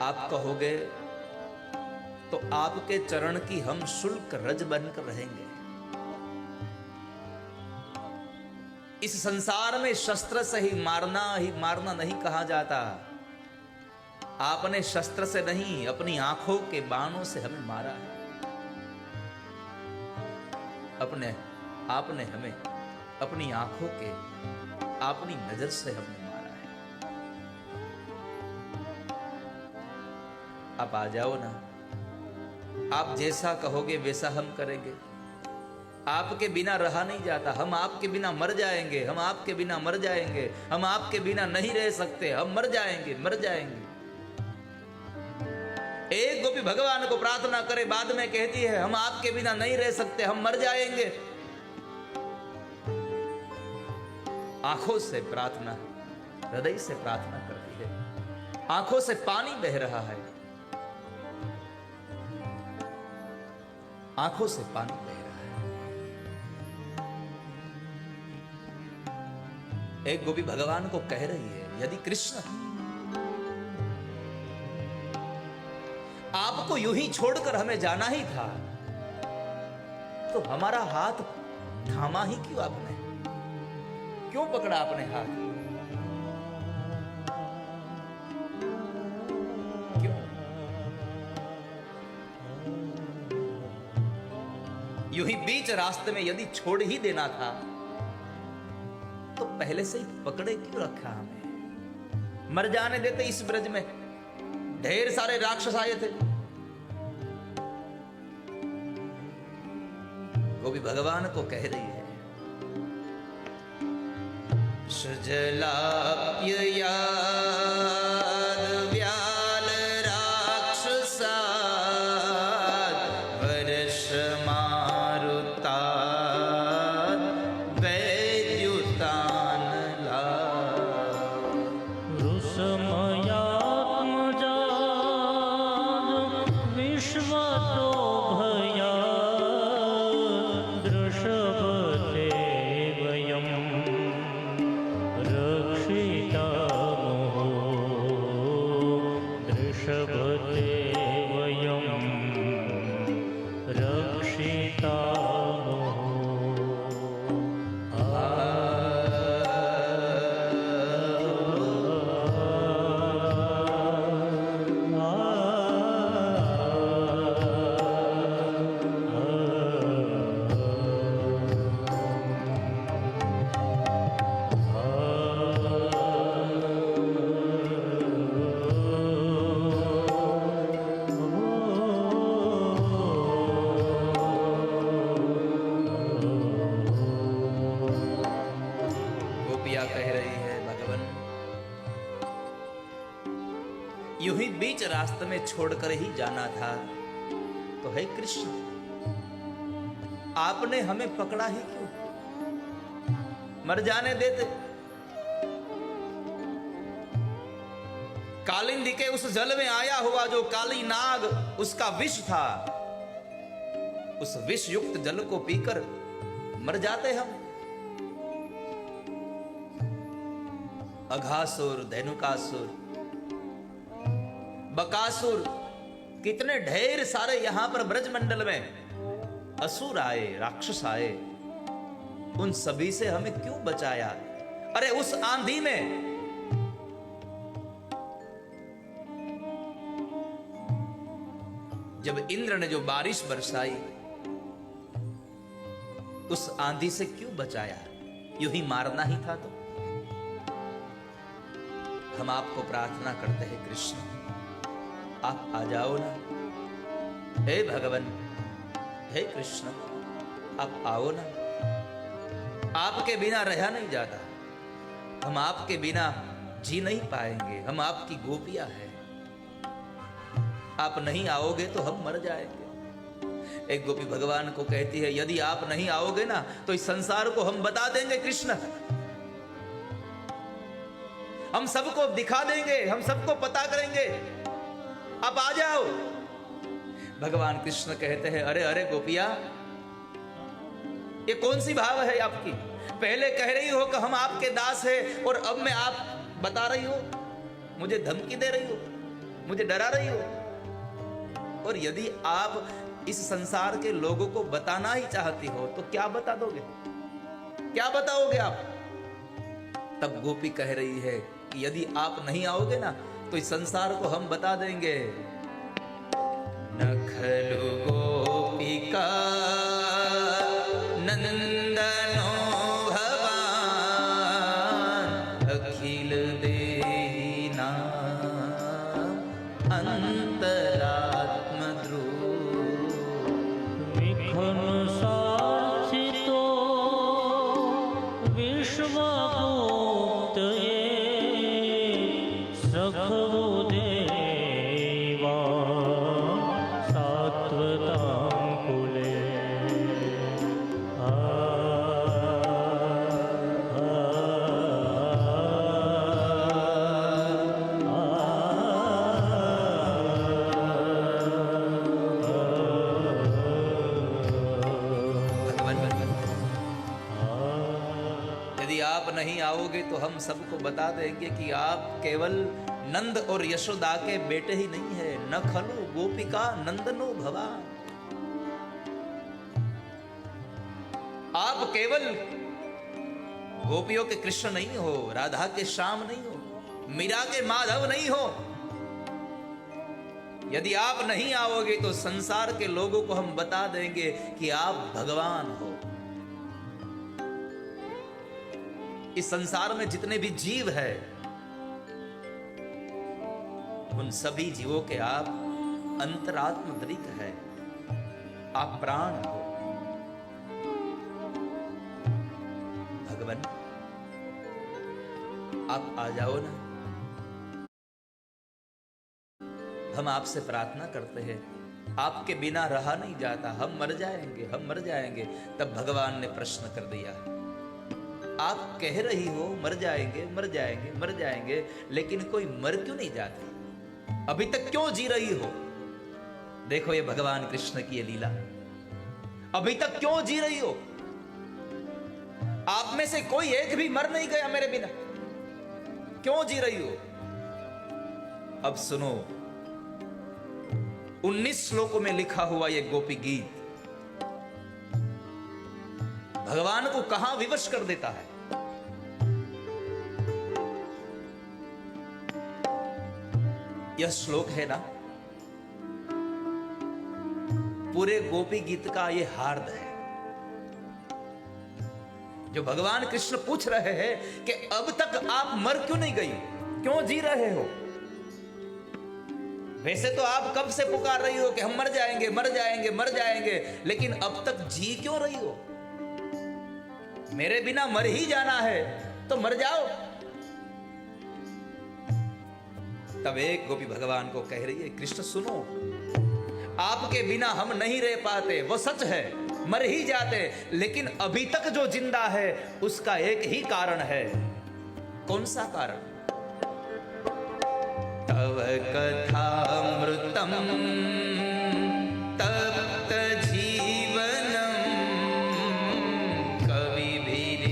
आप कहोगे तो आपके चरण की हम शुल्क रज बनकर रहेंगे। इस संसार में शस्त्र से ही मारना नहीं कहा जाता। आपने शस्त्र से नहीं, अपनी आंखों के बाणों से हमें मारा है। आपने हमें अपनी आंखों के, अपनी नजर से हमें मारा है। आप आ जाओ ना, आप जैसा कहोगे वैसा हम करेंगे। आपके बिना रहा नहीं जाता, हम आपके बिना मर जाएंगे, हम आपके बिना मर जाएंगे, हम आपके बिना नहीं रह सकते, हम मर जाएंगे। एक गोपी भगवान को प्रार्थना करे, बाद में कहती है हम आपके बिना नहीं रह सकते, हम मर जाएंगे। आंखों से प्रार्थना, हृदय से प्रार्थना करती है। आंखों से पानी बह रहा है, आंखों से पानी बह रहा है। एक गोपी भगवान को कह रही है, यदि कृष्ण आपको यूं ही छोड़कर हमें जाना ही था, तो हमारा हाथ थामा ही क्यों आपने? क्यों पकड़ा आपने हाथ? क्यों? यूं ही बीच रास्ते में यदि छोड़ ही देना था, तो पहले से ही पकड़े क्यों रखा हमें? मर जाने देते। इस ब्रज में ढेर सारे राक्षस आए थे। गोपी भगवान को कह रही है, सुजलाप्य याद व्याल राक्षसा वर्ष मारुता वैद्युतानला यूं ही बीच रास्ते में छोड़कर ही जाना था, तो हे कृष्ण आपने हमें पकड़ा ही क्यों? मर जाने देते। कालिंदी के उस जल में आया हुआ जो काली नाग, उसका विष था, उस विष युक्त जल को पीकर मर जाते हम। अघासुर, धेनुकासुर, बकासुर, कितने ढेर सारे यहां पर ब्रजमंडल में असुर आए, राक्षस आए, उन सभी से हमें क्यों बचाया? अरे उस आंधी में जब इंद्र ने जो बारिश बरसाई, उस आंधी से क्यों बचाया? यूं ही मारना ही था। तो हम आपको प्रार्थना करते हैं कृष्ण, आप आ जाओ ना। हे भगवान, हे कृष्ण, आप आओ ना। आपके बिना रहा नहीं जाता, हम आपके बिना जी नहीं पाएंगे, हम आपकी गोपियां हैं। आप नहीं आओगे तो हम मर जाएंगे। एक गोपी भगवान को कहती है, यदि आप नहीं आओगे ना तो इस संसार को हम बता देंगे कृष्ण, हम सबको दिखा देंगे, हम सबको पता करेंगे, आप आ जाओ। भगवान कृष्ण कहते हैं, अरे अरे गोपिया, ये कौन सी भाव है आपकी? पहले कह रही हो कि हम आपके दास हैं, और अब मैं आप बता रही हो, मुझे धमकी दे रही हो। मुझे डरा रही हो। और यदि आप इस संसार के लोगों को बताना ही चाहती हो तो क्या बता दोगे, क्या बताओगे आप? तब गोपी कह रही है कि यदि आप नहीं आओगे ना तो इस संसार को हम बता देंगे। नखलु गोपिका नंदनो भवान अखिल देहि नाम अंतरात्म ध्रुव। विघ्न साक्षितो विश्वभूतये सखवो सात्वतांकुले। यदि आप नहीं आओगे तो हम सबको बता देंगे कि आप केवल नंद और यशोदा के बेटे ही नहीं है। न खलु गोपिका नंदनो भवान, आप केवल गोपियों के कृष्ण नहीं हो, राधा के श्याम नहीं हो, मीरा के माधव नहीं हो। यदि आप नहीं आओगे तो संसार के लोगों को हम बता देंगे कि आप भगवान हो। इस संसार में जितने भी जीव है उन सभी जीवों के आप अंतरात्म दृक है, आप प्राण हो। भगवान आप आ जाओ ना, हम आपसे प्रार्थना करते हैं, आपके बिना रहा नहीं जाता, हम मर जाएंगे, हम मर जाएंगे। तब भगवान ने प्रश्न कर दिया, आप कह रही हो मर जाएंगे मर जाएंगे मर जाएंगे, लेकिन कोई मर क्यों नहीं जाती? अभी तक क्यों जी रही हो? देखो ये भगवान कृष्ण की ये लीला, अभी तक क्यों जी रही हो? आप में से कोई एक भी मर नहीं गया मेरे बिना, क्यों जी रही हो? अब सुनो, 19 श्लोकों में लिखा हुआ ये गोपी गीत भगवान को कहां विवश कर देता है। यह श्लोक है ना, पूरे गोपी गीत का यह हार्द है, जो भगवान कृष्ण पूछ रहे हैं कि अब तक आप मर क्यों नहीं गई, क्यों जी रहे हो? वैसे तो आप कब से पुकार रही हो कि हम मर जाएंगे मर जाएंगे मर जाएंगे, लेकिन अब तक जी क्यों रही हो? मेरे बिना मर ही जाना है तो मर जाओ। तब एक गोपी भगवान को कह रही है, कृष्ण सुनो, आपके बिना हम नहीं रह पाते, वो सच है, मर ही जाते, लेकिन अभी तक जो जिंदा है उसका एक ही कारण है। कौन सा कारण? तव कथामृतम तप्त जीवनम कविभिरीडितम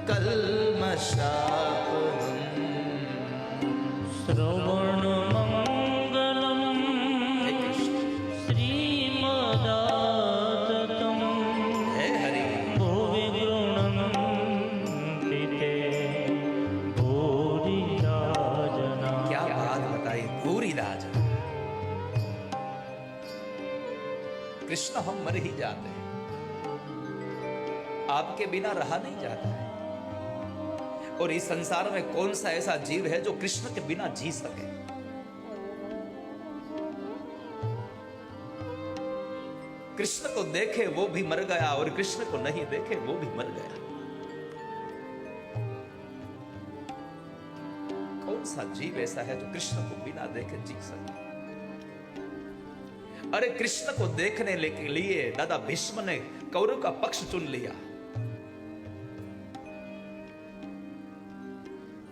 कल्मषापहम् श्रवण मंगलम श्रीमदाततम हे हरि भुवि गृह्णन्ति भूरि राजना। क्या बात बताई, पूरी राज। कृष्ण हम मर ही जाते हैं, आपके बिना रहा नहीं जाता है। और इस संसार में कौन सा ऐसा जीव है जो कृष्ण के बिना जी सके? कृष्ण को देखे वो भी मर गया और कृष्ण को नहीं देखे वो भी मर गया। कौन सा जीव ऐसा है जो कृष्ण को बिना देखे जी सके? अरे कृष्ण को देखने के लिए दादा भीष्म ने कौरव का पक्ष चुन लिया।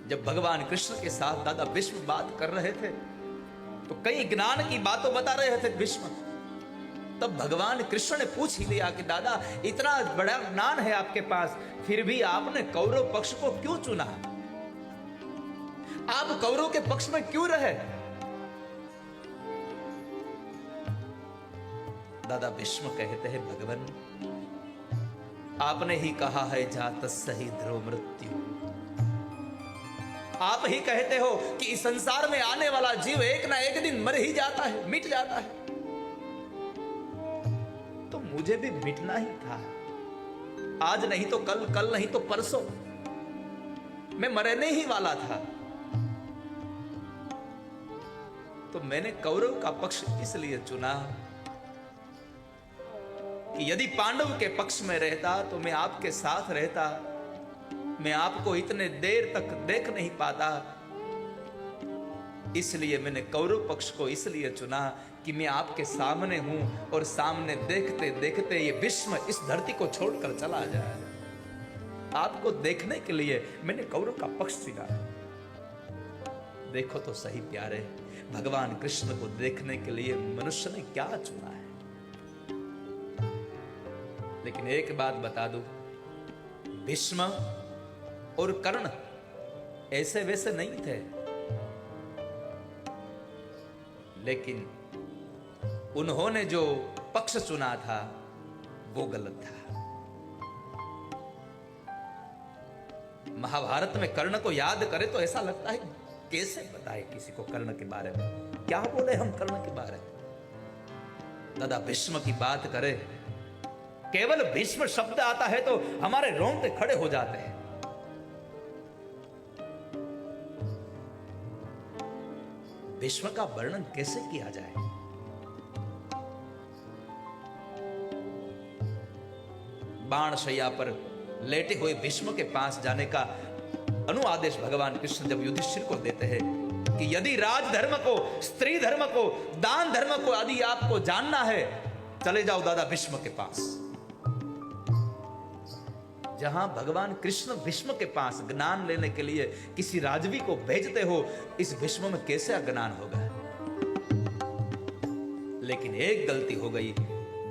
जब भगवान कृष्ण के साथ दादा भीष्म बात कर रहे थे तो कई ज्ञान की बातों बता रहे थे भीष्म। तब भगवान कृष्ण ने पूछ ही लिया कि दादा इतना बड़ा ज्ञान है आपके पास, फिर भी आपने कौरव पक्ष को क्यों चुना? आप कौरव के पक्ष में क्यों रहे? दादा भीष्म कहते हैं, भगवान आपने ही कहा है जात सही ध्रुव मृत्यु। आप ही कहते हो कि इस संसार में आने वाला जीव एक ना एक दिन मर ही जाता है, मिट जाता है। तो मुझे भी मिटना ही था, आज नहीं तो कल, कल नहीं तो परसों मैं मरने ही वाला था। तो मैंने कौरव का पक्ष इसलिए चुना कि यदि पांडव के पक्ष में रहता तो मैं आपके साथ रहता, मैं आपको इतने देर तक देख नहीं पाता। इसलिए मैंने कौरव पक्ष को इसलिए चुना कि मैं आपके सामने हूं और सामने देखते देखते ये भीष्म इस धरती को छोड़कर चला जाए। आपको देखने के लिए मैंने कौरव का पक्ष चुना। देखो तो सही प्यारे, भगवान कृष्ण को देखने के लिए मनुष्य ने क्या चुना है। लेकिन एक बात बता दूं, भीष्म और कर्ण ऐसे वैसे नहीं थे, लेकिन उन्होंने जो पक्ष चुना था वो गलत था। महाभारत में कर्ण को याद करें तो ऐसा लगता है कैसे बताए किसी को कर्ण के बारे में, क्या बोले हम कर्ण के बारे में। दादा भीष्म की बात करें, केवल भीष्म शब्द आता है तो हमारे रोंगटे खड़े हो जाते हैं। भीष्म का वर्णन कैसे किया जाए। बाणशैया पर लेटे हुए भीष्म के पास जाने का अनुआदेश भगवान कृष्ण जब युधिष्ठिर को देते हैं कि यदि राज धर्म को, स्त्री धर्म को, दान धर्म को यदि आपको जानना है, चले जाओ दादा भीष्म के पास। जहां भगवान कृष्ण भीष्म के पास ज्ञान लेने के लिए किसी राजवी को भेजते हो, इस भीष्म में कैसे अज्ञान होगा। लेकिन एक गलती हो गई,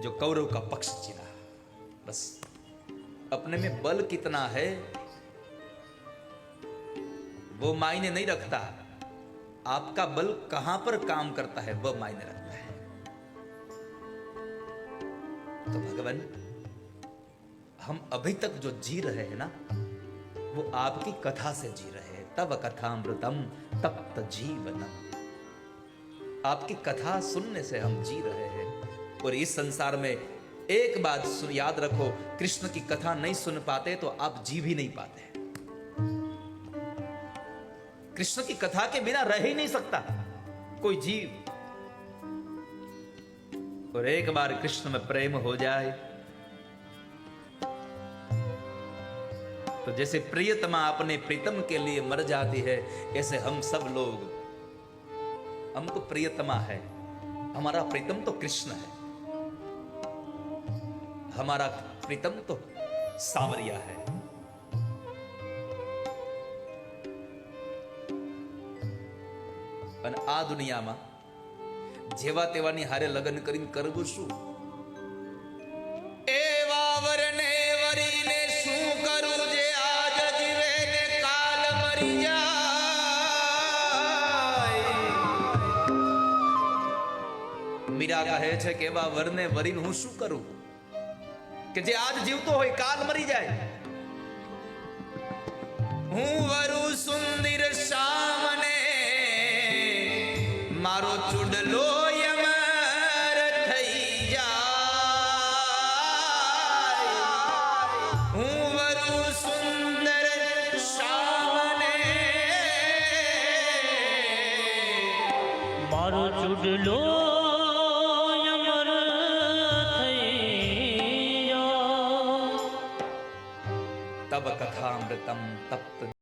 जो कौरव का पक्ष चुना। बस अपने में बल कितना है वो मायने नहीं रखता, आपका बल कहां पर काम करता है वह मायने रखता है। तो भगवान, हम अभी तक जो जी रहे हैं ना, वो आपकी कथा से जी रहे हैं। तब कथामृतम तप्त जीवनम, आपकी कथा सुनने से हम जी रहे हैं। और इस संसार में एक बात याद रखो, कृष्ण की कथा नहीं सुन पाते तो आप जी भी नहीं पाते। कृष्ण की कथा के बिना रह ही नहीं सकता कोई जीव। और एक बार कृष्ण में प्रेम हो जाए तो जैसे प्रियतमा अपने प्रीतम के लिए मर जाती है, ऐसे हम सब लोग, हम तो प्रियतमा है, हमारा प्रीतम तो कृष्ण है, हमारा प्रीतम तो सांवरिया है। અને આ દુનિયામાં જેવા તેવાની હારે લગ્ન કરીને કરવું શું? એવા વરને વરીને શું કરું જે આજ જીવે ને કાલ મરી જાય। મીરા કહે છે કે એવા વરને વરીને હું શું કરું કે જે આજ જીવતો હોય કાલ મરી જાય। હું વરુ સુંદર શામને मारो चुडलो यमर थई जाय। हूँ वरु सुंदर शामने मारो चुडलो यमर थई जाय। तब कथामृतम तप्त